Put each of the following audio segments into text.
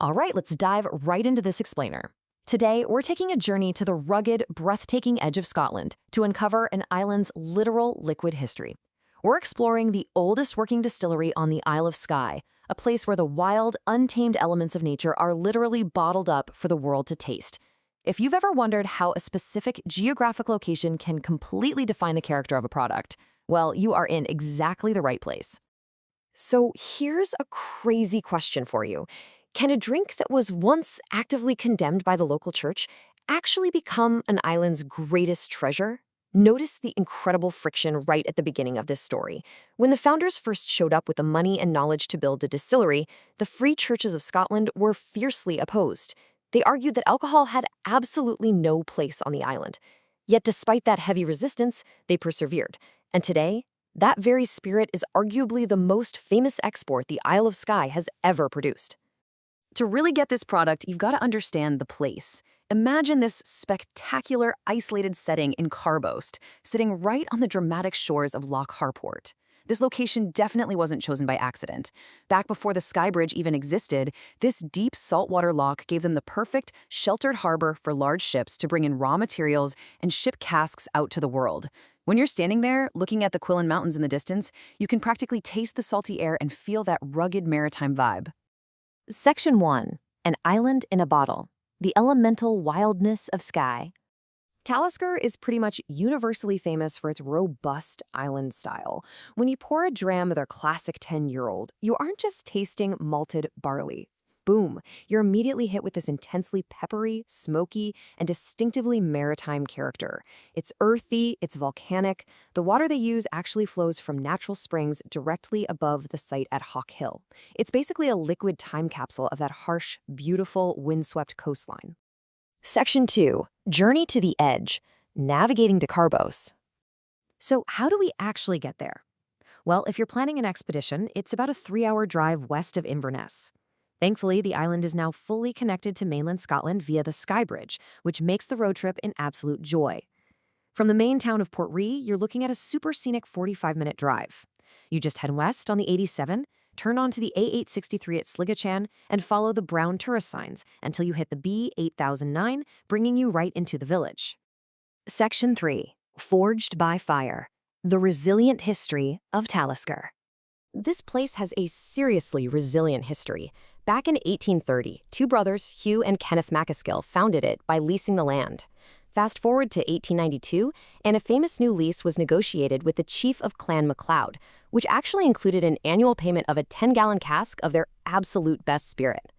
All right, let's dive right into this explainer. Today, we're taking a journey to the rugged, breathtaking edge of Scotland to uncover an island's literal liquid history. We're exploring the oldest working distillery on the Isle of Skye, a place where the wild, untamed elements of nature are literally bottled up for the world to taste. If you've ever wondered how a specific geographic location can completely define the character of a product, well, you are in exactly the right place. So here's a crazy question for you. Can a drink that was once actively condemned by the local church actually become an island's greatest treasure? Notice the incredible friction right at the beginning of this story. When the founders first showed up with the money and knowledge to build a distillery, the free churches of Scotland were fiercely opposed. They argued that alcohol had absolutely no place on the island. Yet despite that heavy resistance, they persevered. And today, that very spirit is arguably the most famous export the Isle of Skye has ever produced. To really get this product, you've got to understand the place. Imagine this spectacular, isolated setting in Carbost, sitting right on the dramatic shores of Loch Harport. This location definitely wasn't chosen by accident. Back before the Skye Bridge even existed, this deep saltwater loch gave them the perfect, sheltered harbor for large ships to bring in raw materials and ship casks out to the world. When you're standing there, looking at the Cuillin Mountains in the distance, you can practically taste the salty air and feel that rugged maritime vibe. Section 1. An Island in a Bottle. The Elemental Wildness of Skye. Talisker is pretty much universally famous for its robust island style. When you pour a dram of their classic 10-year-old, you aren't just tasting malted barley. Boom, you're immediately hit with this intensely peppery, smoky, and distinctively maritime character. It's earthy, it's volcanic. The water they use actually flows from natural springs directly above the site at Hawk Hill. It's basically a liquid time capsule of that harsh, beautiful, windswept coastline. Section 2. Journey to the Edge. Navigating to Carbost. So how do we actually get there? Well, if you're planning an expedition, it's about a 3-hour drive west of Inverness. Thankfully, the island is now fully connected to mainland Scotland via the Skye Bridge, which makes the road trip an absolute joy. From the main town of Portree, you're looking at a super scenic 45-minute drive. You just head west on the 87, turn onto the A863 at Sligachan, and follow the brown tourist signs until you hit the B8009, bringing you right into the village. Section 3. Forged by Fire. The Resilient History of Talisker. This place has a seriously resilient history. Back in 1830, two brothers, Hugh and Kenneth MacAskill, founded it by leasing the land. Fast forward to 1892, and a famous new lease was negotiated with the chief of Clan MacLeod, which actually included an annual payment of a 10-gallon cask of their absolute best spirit.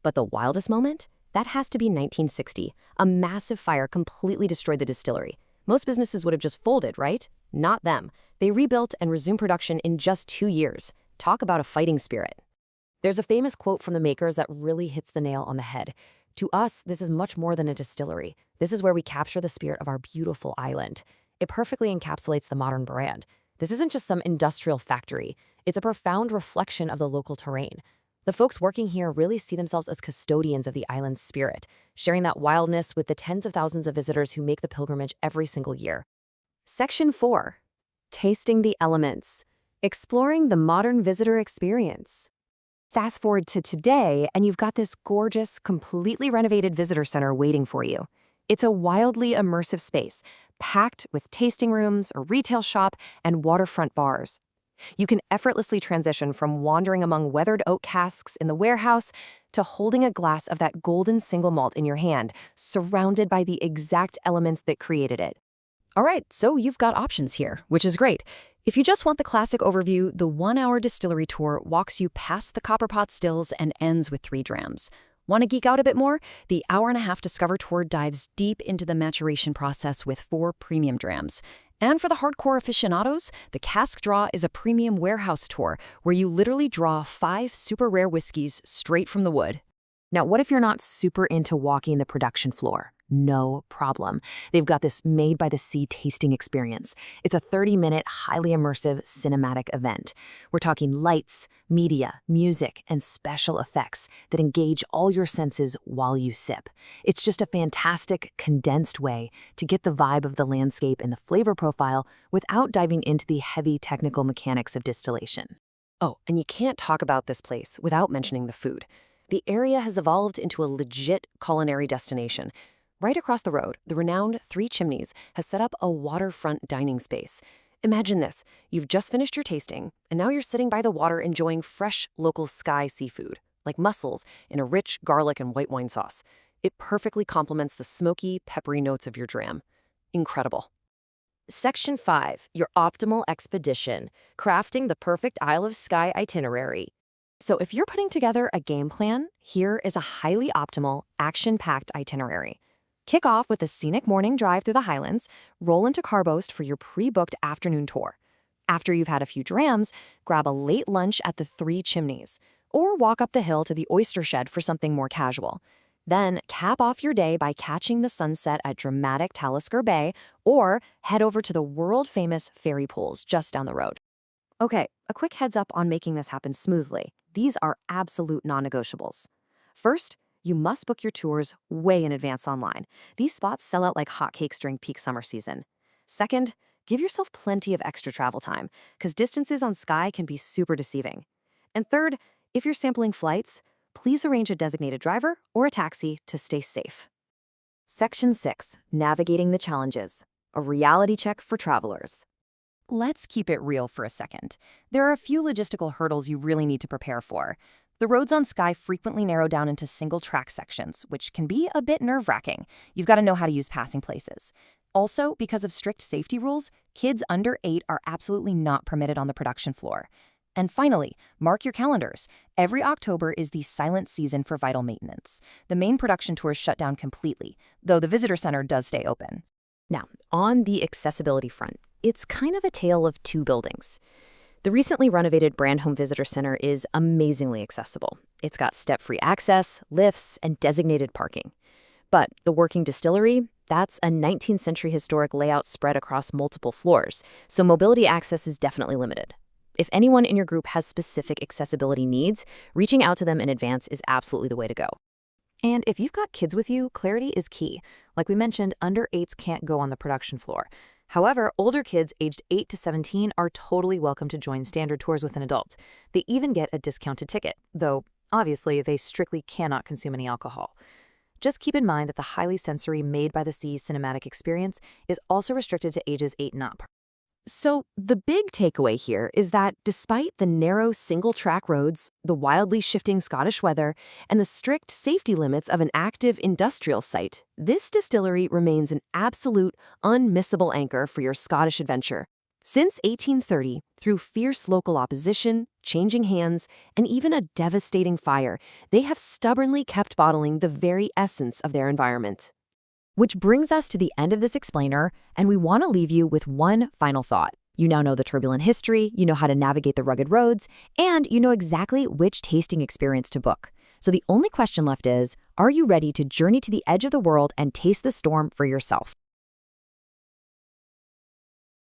But the wildest moment? That has to be 1960. A massive fire completely destroyed the distillery. Most businesses would have just folded, right? Not them. They rebuilt and resumed production in just 2 years. Talk about a fighting spirit. There's a famous quote from the makers that really hits the nail on the head. To us, this is much more than a distillery. This is where we capture the spirit of our beautiful island. It perfectly encapsulates the modern brand. This isn't just some industrial factory. It's a profound reflection of the local terrain. The folks working here really see themselves as custodians of the island's spirit, sharing that wildness with the tens of thousands of visitors who make the pilgrimage every single year. Section 4. Tasting the Elements. Exploring the modern visitor experience. Fast forward to today, and you've got this gorgeous, completely renovated visitor center waiting for you. It's a wildly immersive space, packed with tasting rooms, a retail shop, and waterfront bars. You can effortlessly transition from wandering among weathered oak casks in the warehouse to holding a glass of that golden single malt in your hand, surrounded by the exact elements that created it. All right, so you've got options here, which is great. If you just want the classic overview, the 1-hour distillery tour walks you past the copperpot stills and ends with 3 drams. Want to geek out a bit more? The hour-and-a-half Discover tour dives deep into the maturation process with 4 premium drams. And for the hardcore aficionados, the Cask Draw is a premium warehouse tour where you literally draw 5 super rare whiskeys straight from the wood. Now, what if you're not super into walking the production floor? No problem. They've got this made-by-the-sea tasting experience. It's a 30-minute, highly immersive cinematic event. We're talking lights, media, music, and special effects that engage all your senses while you sip. It's just a fantastic, condensed way to get the vibe of the landscape and the flavor profile without diving into the heavy technical mechanics of distillation. Oh, and you can't talk about this place without mentioning the food. The area has evolved into a legit culinary destination. Right across the road, the renowned Three Chimneys has set up a waterfront dining space. Imagine this. You've just finished your tasting, and now you're sitting by the water enjoying fresh local Skye seafood, like mussels in a rich garlic and white wine sauce. It perfectly complements the smoky, peppery notes of your dram. Incredible. Section 5, your optimal expedition, crafting the perfect Isle of Skye itinerary. So if you're putting together a game plan, here is a highly optimal, action-packed itinerary. Kick off with a scenic morning drive through the Highlands, roll into Carbost for your pre-booked afternoon tour. After you've had a few drams, grab a late lunch at the Three Chimneys, or walk up the hill to the oyster shed for something more casual. Then cap off your day by catching the sunset at dramatic Talisker Bay, or head over to the world-famous ferry pools just down the road. Okay, a quick heads up on making this happen smoothly. These are absolute non-negotiables. First, you must book your tours way in advance online. These spots sell out like hotcakes during peak summer season. Second, give yourself plenty of extra travel time, because distances on Skye can be super deceiving. And third, if you're sampling flights, please arrange a designated driver or a taxi to stay safe. Section 6, navigating the challenges, a reality check for travelers. Let's keep it real for a second. There are a few logistical hurdles you really need to prepare for. The roads on Skye frequently narrow down into single-track sections, which can be a bit nerve-wracking. You've got to know how to use passing places. Also, because of strict safety rules, kids under 8 are absolutely not permitted on the production floor. And finally, mark your calendars. Every October is the silent season for vital maintenance. The main production tours shut down completely, though the visitor center does stay open. Now, on the accessibility front, it's kind of a tale of two buildings. The recently renovated Brandholm Visitor Center is amazingly accessible. It's got step-free access, lifts, and designated parking. But the working distillery, that's a 19th century historic layout spread across multiple floors, so mobility access is definitely limited. If anyone in your group has specific accessibility needs, reaching out to them in advance is absolutely the way to go. And if you've got kids with you, clarity is key. Like we mentioned, under 8s can't go on the production floor. However, older kids aged 8 to 17 are totally welcome to join standard tours with an adult. They even get a discounted ticket, though obviously they strictly cannot consume any alcohol. Just keep in mind that the highly sensory Made by the Sea cinematic experience is also restricted to ages 8 and up. So the big takeaway here is that despite the narrow single-track roads, the wildly shifting Scottish weather, and the strict safety limits of an active industrial site, this distillery remains an absolute, unmissable anchor for your Scottish adventure. Since 1830, through fierce local opposition, changing hands, and even a devastating fire, they have stubbornly kept bottling the very essence of their environment. Which brings us to the end of this explainer, and we want to leave you with one final thought. You now know the turbulent history, you know how to navigate the rugged roads, and you know exactly which tasting experience to book. So the only question left is, are you ready to journey to the edge of the world and taste the storm for yourself?